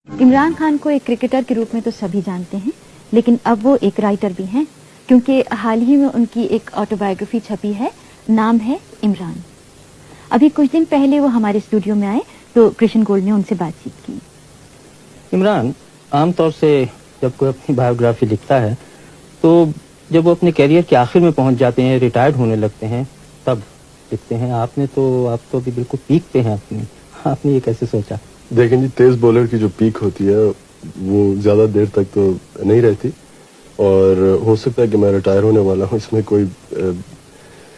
इमरान खान को एक क्रिकेटर के रूप में तो सभी जानते हैं, लेकिन अब वो एक राइटर भी हैं, क्योंकि हाल ही में उनकी एक ऑटोबायोग्राफी छपी है, नाम है इमरान। अभी कुछ दिन पहले वो हमारे स्टूडियो में आए तो कृष्ण गोल्ड ने उनसे बातचीत की। इमरान, आमतौर से जब कोई अपनी बायोग्राफी लिखता है तो जब वो अपने कैरियर के आखिर में पहुंच जाते हैं, रिटायर्ड होने लगते हैं, तब लिखते हैं। आप तो अभी बिल्कुल पीक पे हैं अपनी। आपने ये कैसे सोचा? देखें जी, तेज बॉलर की जो पीक होती है वो ज़्यादा देर तक तो नहीं रहती, और हो सकता है कि मैं रिटायर होने वाला हूँ। इसमें कोई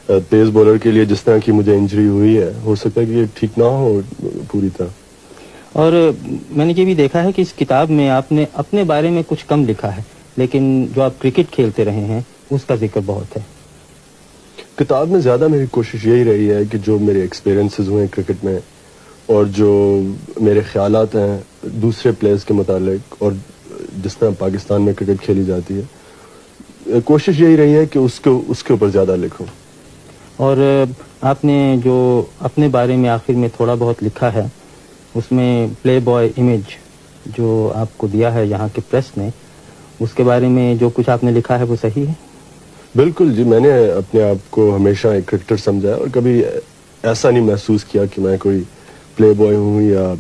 तेज बॉलर के लिए जिस तरह की मुझे इंजरी हुई है, हो सकता है कि ये ठीक ना हो पूरी तरह। और मैंने ये भी देखा है कि इस किताब में आपने अपने बारे में कुछ कम लिखा है, लेकिन जो आप क्रिकेट खेलते रहे हैं उसका जिक्र बहुत है। किताब में ज़्यादा मेरी कोशिश यही रही है कि जो मेरे एक्सपीरियंसेस हुए क्रिकेट में और जो मेरे ख्यालात हैं दूसरे प्लेयर्स के मुतालिक और जिस तरह पाकिस्तान में क्रिकेट खेली जाती है, कोशिश यही रही है कि उसके ऊपर ज़्यादा लिखूं। और आपने जो अपने बारे में आखिर में थोड़ा बहुत लिखा है, उसमें प्ले बॉय इमेज जो आपको दिया है यहाँ के प्रेस ने, उसके बारे में जो कुछ आपने लिखा है वो सही है? बिल्कुल जी, मैंने अपने आप को हमेशा एक क्रिकेटर समझा है और कभी ऐसा नहीं महसूस किया कि मैं कोई प्ले बॉय हूँ या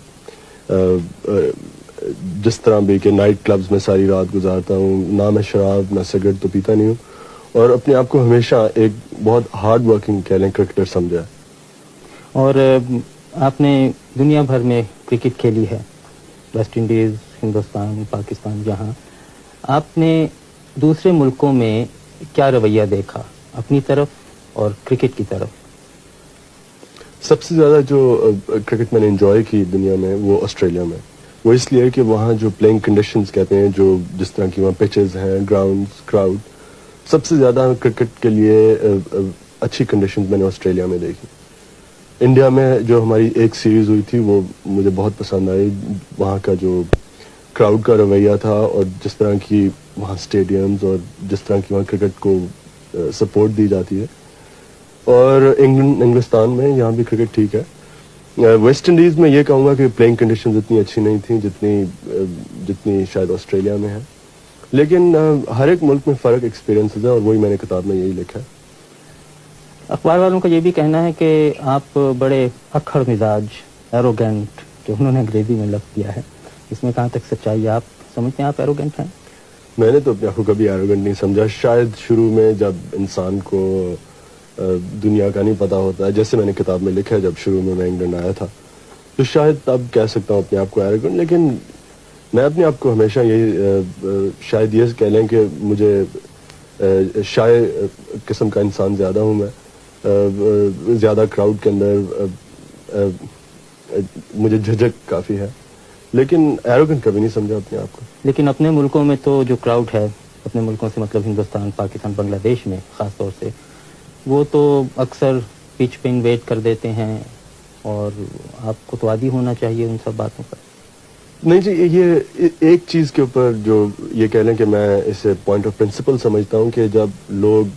जिस तरह भी कि नाइट क्लब्स में सारी रात गुजारता हूँ। ना मैं शराब ना सिगरेट तो पीता नहीं हूँ, और अपने आप को हमेशा एक बहुत हार्ड वर्किंग कह लें क्रिकेटर समझा है। और आपने दुनिया भर में क्रिकेट खेली है, वेस्ट इंडीज़, हिंदुस्तान, पाकिस्तान, जहाँ आपने दूसरे मुल्कों में क्या रवैया देखा अपनी तरफ और क्रिकेट की तरफ? सबसे ज़्यादा जो क्रिकेट मैंने एंजॉय की दुनिया में वो ऑस्ट्रेलिया में। वो इसलिए कि वहाँ जो प्लेइंग कंडीशंस कहते हैं, जो जिस तरह की वहाँ पिचेस हैं, ग्राउंड्स, क्राउड, सबसे ज़्यादा क्रिकेट के लिए अच्छी कंडीशंस मैंने ऑस्ट्रेलिया में देखी। इंडिया में जो हमारी एक सीरीज़ हुई थी वो मुझे बहुत पसंद आई। वहाँ का जो क्राउड का रवैया था और जिस तरह की वहाँ स्टेडियम्स और जिस तरह की वहाँ क्रिकेट को सपोर्ट दी जाती है। और इंग्लिस्तान में यहाँ भी क्रिकेट ठीक है। वेस्ट इंडीज़ में ये कहूँगा कि प्लेइंग कंडीशंस इतनी अच्छी नहीं थी जितनी शायद ऑस्ट्रेलिया में है, लेकिन हर एक मुल्क में फ़र्क एक्सपीरियंसेस है और वही मैंने किताब में यही लिखा है। अखबार वालों का ये भी कहना है कि आप बड़े अक्खड़ मिजाज, एरोगेंट, जो उन्होंने अंग्रेजी में लफ्ज़ दिया है, इसमें कहाँ तक सच्चाई है? आप समझते हैं आप एरोगेंट हैं? मैंने तो अपने आप को कभी एरोगेंट नहीं समझा। शायद शुरू में जब इंसान को दुनिया का नहीं पता होता है, जैसे मैंने किताब में लिखा है, जब शुरू में मैं इंग्लैंड आया था, तो शायद तब कह सकता हूँ अपने आप को एरोगेंट। लेकिन मैं अपने आप को हमेशा यही शायद ये कह लें कि मुझे शायद किस्म का इंसान ज़्यादा हूँ मैं। ज़्यादा क्राउड के अंदर मुझे झिझक काफ़ी है, लेकिन एरोगेंट कभी नहीं समझा अपने आप को। लेकिन अपने मुल्कों में तो जो क्राउड है, अपने मुल्कों से मतलब हिंदुस्तान, पाकिस्तान, बांग्लादेश में ख़ास तौर से, वो तो अक्सर पिच पे इन्वेट कर देते हैं, और आपको तो आदी होना चाहिए उन सब बातों पर। नहीं जी, ये एक चीज़ के ऊपर जो ये कह लें कि मैं इसे पॉइंट ऑफ प्रिंसिपल समझता हूँ कि जब लोग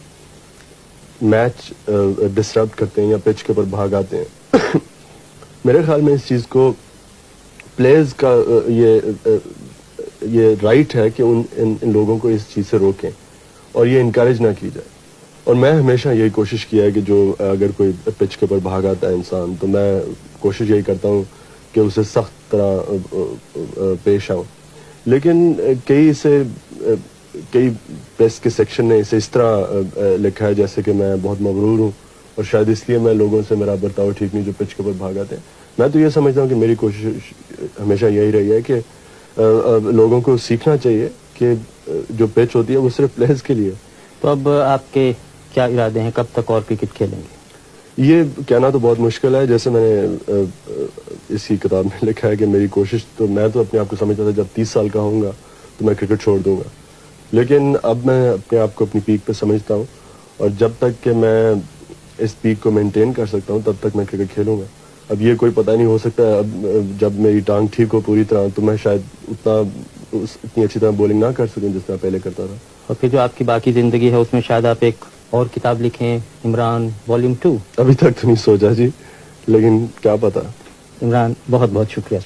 मैच डिसरप्ट करते हैं या पिच के ऊपर भाग आते हैं मेरे ख्याल में इस चीज़ को प्लेयर्स का ये राइट है कि इन लोगों को इस चीज़ से रोकें और ये इनकरेज ना की जाए। और मैं हमेशा यही कोशिश किया है कि जो अगर कोई पिच के ऊपर भाग आता है इंसान, तो मैं कोशिश यही करता हूँ कि उसे सख्त तरह पेश आऊँ। लेकिन कई प्रेस के सेक्शन ने इसे इस तरह लिखा है जैसे कि मैं बहुत मगरूर हूँ और शायद इसलिए मैं लोगों से मेरा बर्ताव ठीक नहीं जो पिच के ऊपर भाग आते हैं। मैं तो ये समझता हूँ कि मेरी कोशिश हमेशा यही रही है कि लोगों को सीखना चाहिए कि जो पिच होती है वो सिर्फ प्लेयर्स के लिए। तो अब आपके क्या इरादे हैं, कब तक और क्रिकेट खेलेंगे? ये कहना तो बहुत मुश्किल है। जैसे मैंने इसी किताब में लिखा है कि मेरी कोशिश, तो मैं तो अपने आप को समझता था जब 30 साल का होऊंगा तो मैं क्रिकेट छोड़ दूंगा, लेकिन अब मैं अपने आप को अपनी पीक पे समझता हूँ और जब तक कि मैं इस पीक को मेंटेन कर सकता हूँ तब तक मैं क्रिकेट खेलूंगा। अब ये कोई पता नहीं, हो सकता है अब जब मेरी टांग ठीक हो पूरी तरह तो मैं शायद इतनी अच्छी तरह बॉलिंग ना कर सकूं जिस तरह पहले करता था। और फिर जो आपकी बाकी ज़िंदगी है उसमें शायद आप एक और किताब लिखें, इमरान वॉल्यूम 2? अभी तक तो नहीं सोचा जी, लेकिन क्या पता। इमरान, बहुत बहुत शुक्रिया।